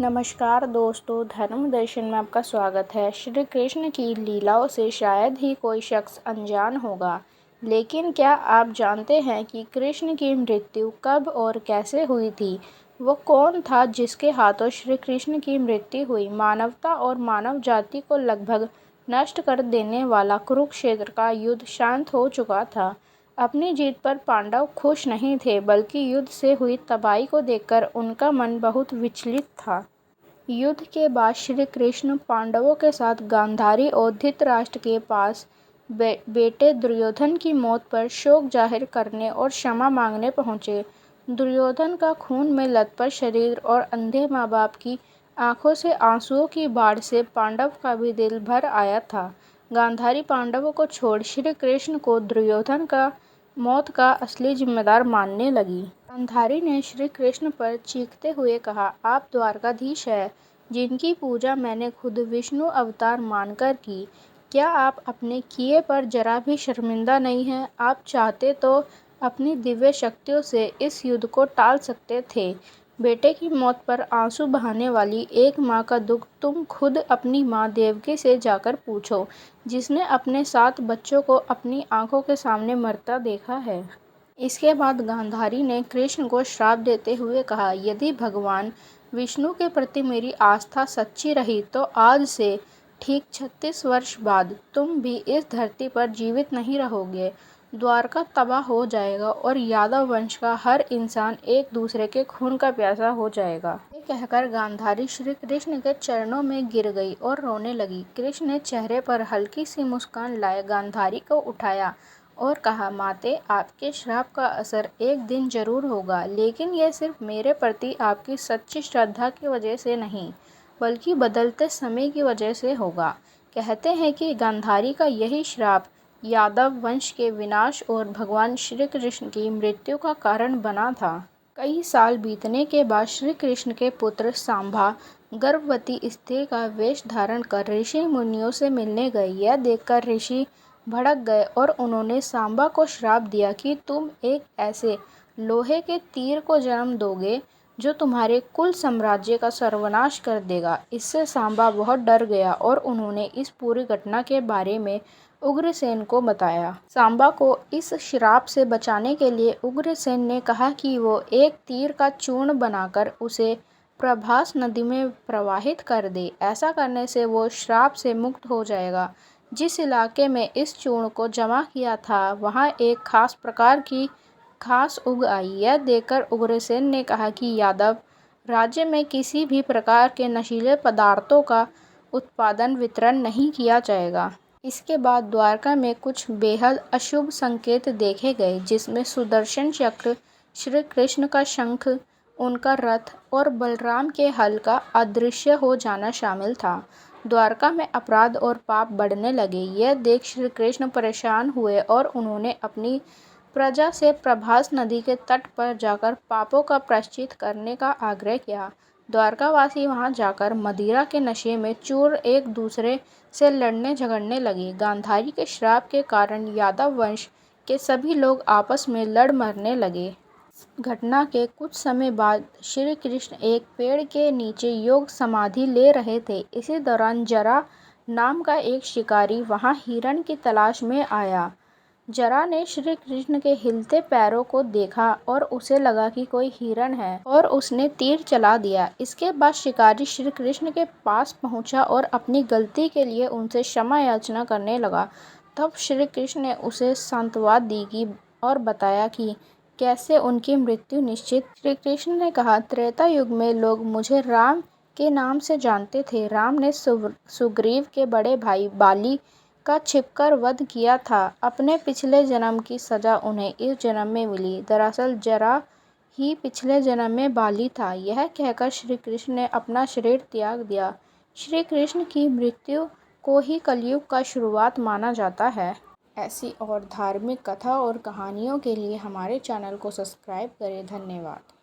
नमस्कार दोस्तों, धर्म दर्शन में आपका स्वागत है। श्री कृष्ण की लीलाओं से शायद ही कोई शख्स अनजान होगा, लेकिन क्या आप जानते हैं कि कृष्ण की मृत्यु कब और कैसे हुई थी? वो कौन था जिसके हाथों श्री कृष्ण की मृत्यु हुई? मानवता और मानव जाति को लगभग नष्ट कर देने वाला कुरुक्षेत्र का युद्ध शांत हो चुका था। अपनी जीत पर पांडव खुश नहीं थे, बल्कि युद्ध से हुई तबाही को देखकर उनका मन बहुत विचलित था। युद्ध के बाद श्री कृष्ण पांडवों के साथ गांधारी और धृतराष्ट्र के पास बेटे दुर्योधन की मौत पर शोक जाहिर करने और क्षमा मांगने पहुंचे। दुर्योधन का खून में लथपथ शरीर और अंधे माँ बाप की आंखों से आंसुओं की बाढ़ से पांडव का भी दिल भर आया था। गांधारी पांडवों को छोड़ श्री कृष्ण को दुर्योधन का मौत का असली जिम्मेदार मानने लगी। गांधारी ने श्री कृष्ण पर चीखते हुए कहा, आप द्वारकाधीश है, जिनकी पूजा मैंने खुद विष्णु अवतार मानकर की। क्या आप अपने किए पर जरा भी शर्मिंदा नहीं हैं? आप चाहते तो अपनी दिव्य शक्तियों से इस युद्ध को टाल सकते थे। बेटे की मौत पर आंसू बहाने वाली एक माँ का दुख तुम खुद अपनी माँ देवकी से जाकर पूछो, जिसने अपने 7 बच्चों को अपनी आंखों के सामने मरता देखा है। इसके बाद गांधारी ने कृष्ण को श्राप देते हुए कहा, यदि भगवान विष्णु के प्रति मेरी आस्था सच्ची रही तो आज से ठीक 36 वर्ष बाद तुम भी इस धरती पर जीवित नहीं रहोगे। द्वारका तबाह हो जाएगा और यादव वंश का हर इंसान एक दूसरे के खून का प्यासा हो जाएगा। ये कहकर गांधारी श्री कृष्ण के चरणों में गिर गई और रोने लगी। कृष्ण ने चेहरे पर हल्की सी मुस्कान लाए गांधारी को उठाया और कहा, माते, आपके श्राप का असर एक दिन जरूर होगा, लेकिन यह सिर्फ मेरे प्रति आपकी सच्ची श्रद्धा की वजह से नहीं, बल्कि बदलते समय की वजह से होगा। कहते हैं कि गांधारी का यही श्राप यादव वंश के विनाश और भगवान श्री कृष्ण की मृत्यु का कारण बना था। कई साल बीतने के बाद श्री कृष्ण के पुत्र सांबा गर्भवती स्त्री का वेश धारण कर ऋषि मुनियों से मिलने गए। यह देखकर ऋषि भड़क गए और उन्होंने सांबा को श्राप दिया कि तुम एक ऐसे लोहे के तीर को जन्म दोगे जो तुम्हारे कुल साम्राज्य का सर्वनाश कर देगा। इससे सांबा बहुत डर गया और उन्होंने इस पूरी घटना के बारे में उग्रसेन को बताया। सांबा को इस श्राप से बचाने के लिए उग्रसेन ने कहा कि वो एक तीर का चूर्ण बनाकर उसे प्रभास नदी में प्रवाहित कर दे। ऐसा करने से वो श्राप से मुक्त हो जाएगा। जिस इलाके में इस चूर्ण को जमा किया था, वहाँ एक खास प्रकार की घास उग आई। यह देखकर उग्रसेन ने कहा कि यादव राज्य में किसी भी प्रकार के नशीले पदार्थों का उत्पादन वितरण नहीं किया जाएगा। इसके बाद द्वारका में कुछ बेहद अशुभ संकेत देखे गए, जिसमें सुदर्शन चक्र, श्री कृष्ण का शंख, उनका रथ और बलराम के हल का अदृश्य हो जाना शामिल था। द्वारका में अपराध और पाप बढ़ने लगे। यह देख श्री कृष्ण परेशान हुए और उन्होंने अपनी प्रजा से प्रभास नदी के तट पर जाकर पापों का प्रायश्चित करने का आग्रह किया। द्वारकावासी वहां जाकर मदिरा के नशे में चूर एक दूसरे से लड़ने झगड़ने लगे। गांधारी के श्राप के कारण यादव वंश के सभी लोग आपस में लड़ मरने लगे। घटना के कुछ समय बाद श्री कृष्ण एक पेड़ के नीचे योग समाधि ले रहे थे। इसी दौरान जरा नाम का एक शिकारी वहां हिरण की तलाश में आया। जरा ने श्री कृष्ण के हिलते पैरों को देखा और उसे लगा कि कोई हिरण है और उसने तीर चला दिया। इसके बाद शिकारी श्री कृष्ण के पास पहुंचा और अपनी गलती के लिए उनसे क्षमा याचना करने लगा। तब श्री कृष्ण ने उसे सांत्वना दी कि और बताया कि कैसे उनकी मृत्यु निश्चित। श्री कृष्ण ने कहा, त्रेता युग में लोग मुझे राम के नाम से जानते थे। राम ने सुग्रीव के बड़े भाई बाली का छिपकर वध किया था। अपने पिछले जन्म की सजा उन्हें इस जन्म में मिली। दरअसल जरा ही पिछले जन्म में बाली था। यह कहकर श्री कृष्ण ने अपना शरीर त्याग दिया। श्री कृष्ण की मृत्यु को ही कलयुग का शुरुआत माना जाता है। ऐसी और धार्मिक कथा और कहानियों के लिए हमारे चैनल को सब्सक्राइब करें। धन्यवाद।